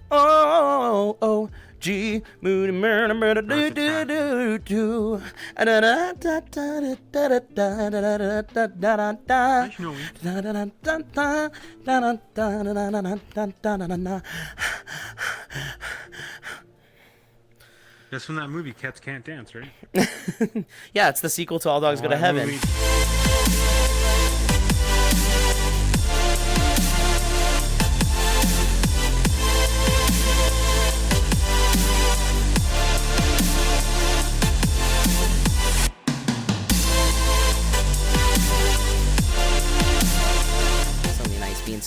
Oh, oh, G, moody, murder, murder, do, do, do, do. Da da da da da da da da da da da. Nice knowing. Da da da da da da da da da da da. That's from that movie, Cats Can't Dance, right? Yeah, it's the sequel to All Dogs Go to Heaven. Movie.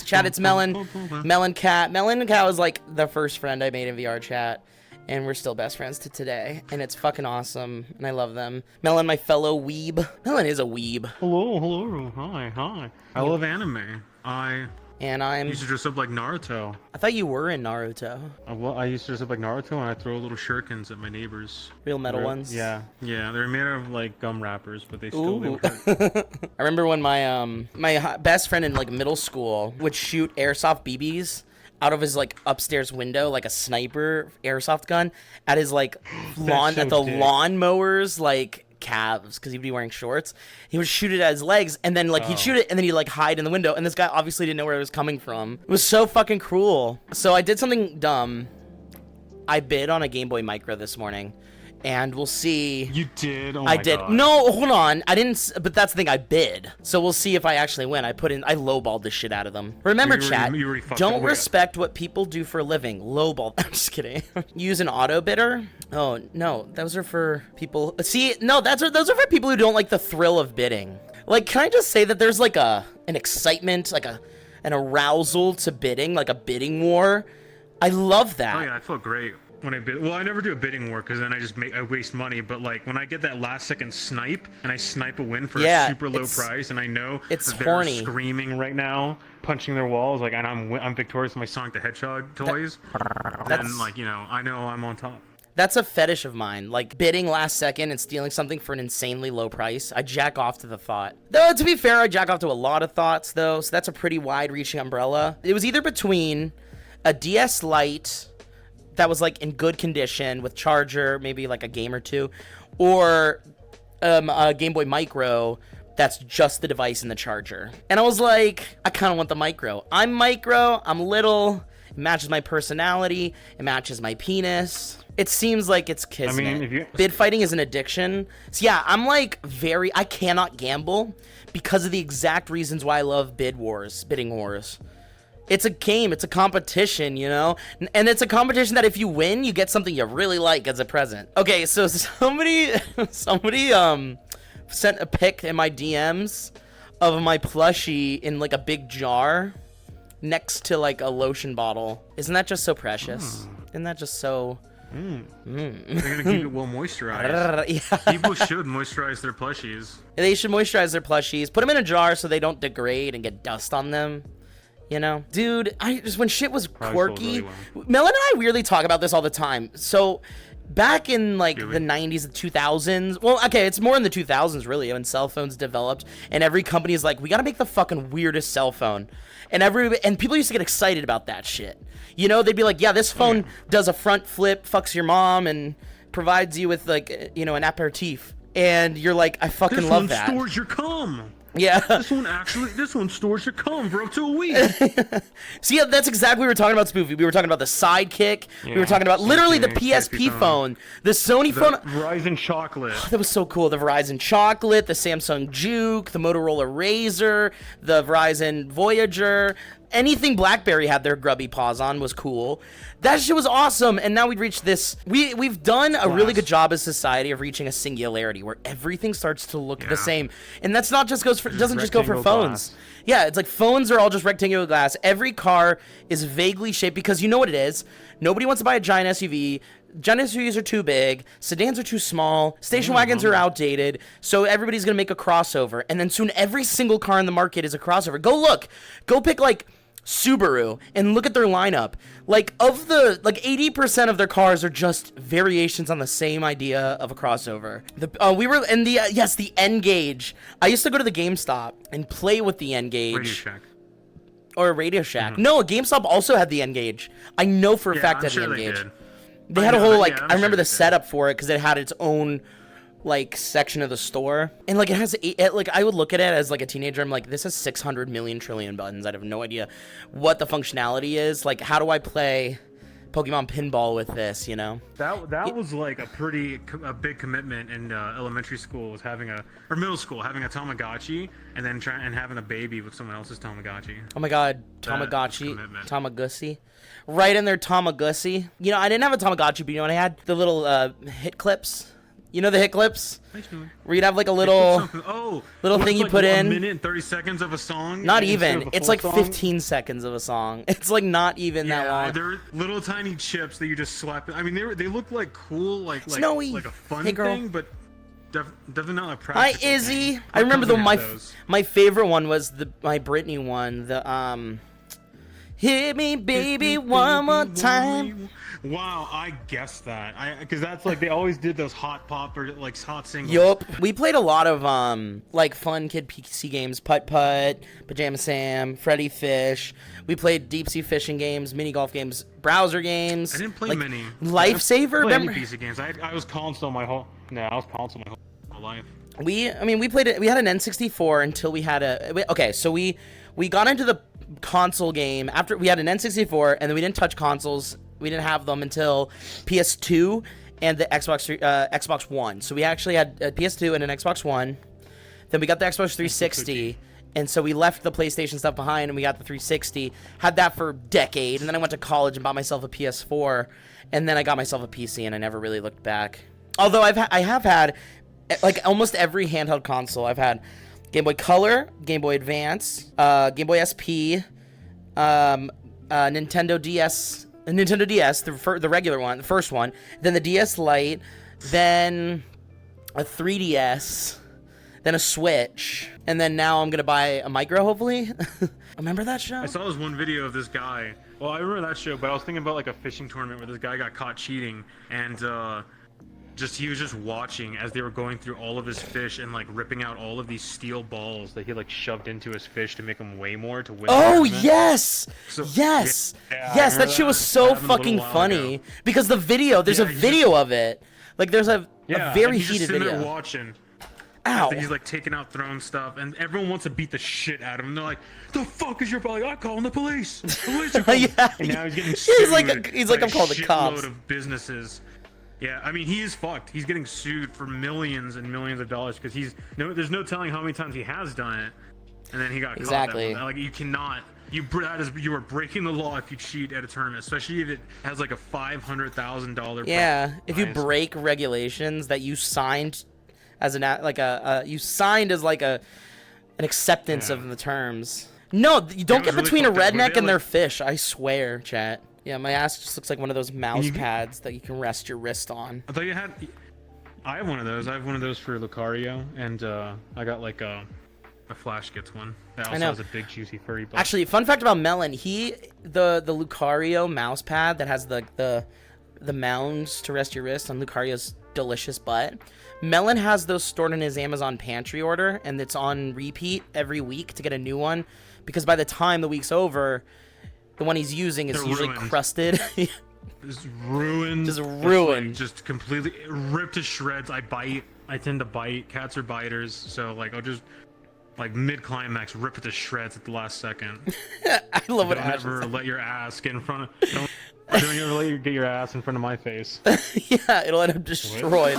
Chat, it's Melon. Melon Cat. Melon Cat was like the first friend I made in VR chat, and we're still best friends to today, and it's fucking awesome, and I love them. Melon, my fellow weeb. Melon is a weeb. Hello, hi. I love anime. And I used to dress up like Naruto. I thought you were in Naruto. Well, I used to dress up like Naruto, and I throw little shurikens at my neighbors. Real metal ones? Yeah, they're made out of like gum wrappers, but they still do. I remember when my best friend in like middle school would shoot airsoft BBs out of his like upstairs window, like a sniper airsoft gun, at his like lawn, at the lawnmowers, like calves, because he'd be wearing shorts. He would shoot it at his legs, and then like he'd shoot it, and then he'd like hide in the window, and this guy obviously didn't know where it was coming from. It was so fucking cruel. So I did something dumb. I bid on a Game Boy Micro this morning, and we'll see. You did? Oh my I did. God. No, hold on. I didn't, but that's the thing. I bid. So we'll see if I actually win. I lowballed the shit out of them. Remember, chat, don't respect what people do for a living. Lowball. I'm just kidding. Use an auto bidder. Oh, no. Those are for people. See, no, those are for people who don't like the thrill of bidding. Like, can I just say that there's like an excitement, like an arousal to bidding, like a bidding war? I love that. Oh yeah, I felt great when I bid. Well, I never do a bidding war because then I waste money. But like when I get that last second snipe and I snipe a win for a super low price, and I know it's they're horny, screaming right now, punching their walls, like, and I'm victorious with my Sonic the Hedgehog toys. And like, you know I'm on top. That's a fetish of mine, like bidding last second and stealing something for an insanely low price. I jack off to the thought. Though, to be fair, I jack off to a lot of thoughts, though, so that's a pretty wide-reaching umbrella. It was either between a DS Lite that was, like, in good condition with charger, maybe, like, a game or two, or a Game Boy Micro that's just the device and the charger. And I was like, I kind of want the Micro. I'm micro, I'm little, it matches my personality, it matches my penis. It seems like it's kismet. I mean, bid fighting is an addiction. So yeah, I'm like I cannot gamble because of the exact reasons why I love bidding wars. It's a game, it's a competition, you know? And it's a competition that if you win, you get something you really like as a present. Okay, so somebody sent a pic in my DMs of my plushie in like a big jar next to like a lotion bottle. Isn't that just so precious? Isn't that just so... They're gonna keep it well moisturized. Yeah. People should moisturize their plushies. They should moisturize their plushies. Put them in a jar so they don't degrade and get dust on them. You know? Dude, when shit was quirky... Melon and I weirdly talk about this all the time. So... Back in, like, the 90s, the 2000s... Well, okay, it's more in the 2000s, really, when cell phones developed, and every company is like, we gotta make the fucking weirdest cell phone. And people used to get excited about that shit. You know, they'd be like, yeah, this phone does a front flip, fucks your mom, and provides you with, like, you know, an aperitif. And you're like, I fucking love that. This one stores your cum. Yeah. This one stores your cum for up to a week. See, yeah, that's exactly what we were talking about, Spoofy. We were talking about the Sidekick. Yeah, we were talking about literally the PSP phone, the Sony phone. Verizon Chocolate. Oh, that was so cool. The Verizon Chocolate, the Samsung Juke, the Motorola Razr, the Verizon Voyager. Anything BlackBerry had their grubby paws on was cool. That shit was awesome. And now we've reached this. We've done a really good job as society of reaching a singularity where everything starts to look the same. And that's not just doesn't just go for phones. Yeah, it's like phones are all just rectangular glass. Every car is vaguely shaped because you know what it is. Nobody wants to buy a giant SUV. Giant SUVs are too big. Sedans are too small. Station wagons are outdated. So everybody's going to make a crossover. And then soon every single car in the market is a crossover. Go pick like Subaru and look at their lineup. Like 80% of their cars are just variations on the same idea of a crossover. We were in the N-Gage. I used to go to the GameStop and play with the N-Gauge. Radio Shack. Or a Radio Shack. No, GameStop also had the N-Gauge. I know for a fact that sure the N-Gauge. They had a whole like. I sure remember the they did. setup for it because it had its own like section of the store, and like it has like I would look at it as like a teenager. I'm like, this has 600 million trillion buttons. I have no idea what the functionality is. Like, how do I play Pokemon Pinball with this? You know. That was like a big commitment in elementary school, was or middle school, having a Tamagotchi and then having a baby with someone else's Tamagotchi. Oh my God, Tamagotchi, Tamagotchi, right in there, Tamagotchi. You know, I didn't have a Tamagotchi, but you know what I had? The little hit clips. You know the hit clips? Where you'd have like a little thing you put in. 1 minute and 30 seconds of a song. Not even. It's like 15 seconds of a song. It's like not even that long. They're little tiny chips that you just slap in. I mean, they look like cool, like Snowy. like a fun Hey, girl. thing, but definitely not a practical Hi, Izzy. thing. I remember those. my favorite one was my Britney one. The hit me, baby, one more time. Wow, I guessed that. Because that's like they always did those hot pop or like hot singles. Yup. We played a lot of like fun kid PC games, Putt Putt, Pajama Sam, Freddy Fish. We played deep sea fishing games, mini golf games, browser games. I didn't play like, many. Lifesaver. I Remember? any PC games. I was console my whole. No, I was console my whole life. We played it. We had an N64 until we had so we got into the console game after we had an N64, and then we didn't touch consoles. We didn't have them until PS2 and the Xbox One. So we actually had a PS2 and an Xbox One. Then we got the Xbox 360, and so we left the PlayStation stuff behind, and we got the 360. Had that for a decade, and then I went to college and bought myself a PS4, and then I got myself a PC, and I never really looked back. Although I have had like almost every handheld console. I've had Game Boy Color, Game Boy Advance, Game Boy SP, Nintendo DS, the regular one, the first one, then the DS Lite, then a 3DS, then a Switch, and then now I'm gonna buy a Micro, hopefully. Remember that show? I saw this one video of this guy. Well, I remember that show, but I was thinking about like a fishing tournament where this guy got caught cheating, and he was just watching as they were going through all of his fish and like ripping out all of these steel balls that he like shoved into his fish to make him weigh more to win. Oh yes, So, yes, yeah, yes. That shit was so happened a little fucking while funny ago. because the video. There's a video of it. Like there's a very and he's just heated sitting video. there watching. Ow. He's like taking out throwing stuff, and everyone wants to beat the shit out of him. They're like, "The fuck is your ball?" Like, I'm calling the police. The police are calling. Yeah. And now he's getting He's sued. like, I'm calling the cops. Shitload of businesses. Yeah, I mean, he is fucked. He's getting sued for millions and millions of dollars because there's no telling how many times he has done it, and then he got Exactly. caught. Like you cannot. You are breaking the law if you cheat at a tournament, especially if it has like a $500,000. Yeah, if you prize. break regulations that you signed as an acceptance Yeah. of the terms. No, you don't get was really between a fucked up. Were redneck they, and their like- fish. I swear, chat. Yeah, my ass just looks like one of those mouse pads that you can rest your wrist on. I thought you had. I have one of those. I have one of those for Lucario, and I got like a Flash gets one. That also know. has a big juicy furry butt. Actually, fun fact about Melon, the Lucario mouse pad that has the mounds to rest your wrist on Lucario's delicious butt. Melon has those stored in his Amazon pantry order, and it's on repeat every week to get a new one, because by the time the week's over, the one he's using is They're usually ruined. crusted. Just ruined. Just ruined. Just completely ripped to shreds. I bite. I tend to bite. Cats are biters, so like I'll just like mid climax rip it to shreds at the last second. I love what Don't Ash ever is. let your ass get in front of. Don't ever let you get your ass in front of my face. Yeah, it'll end up destroyed.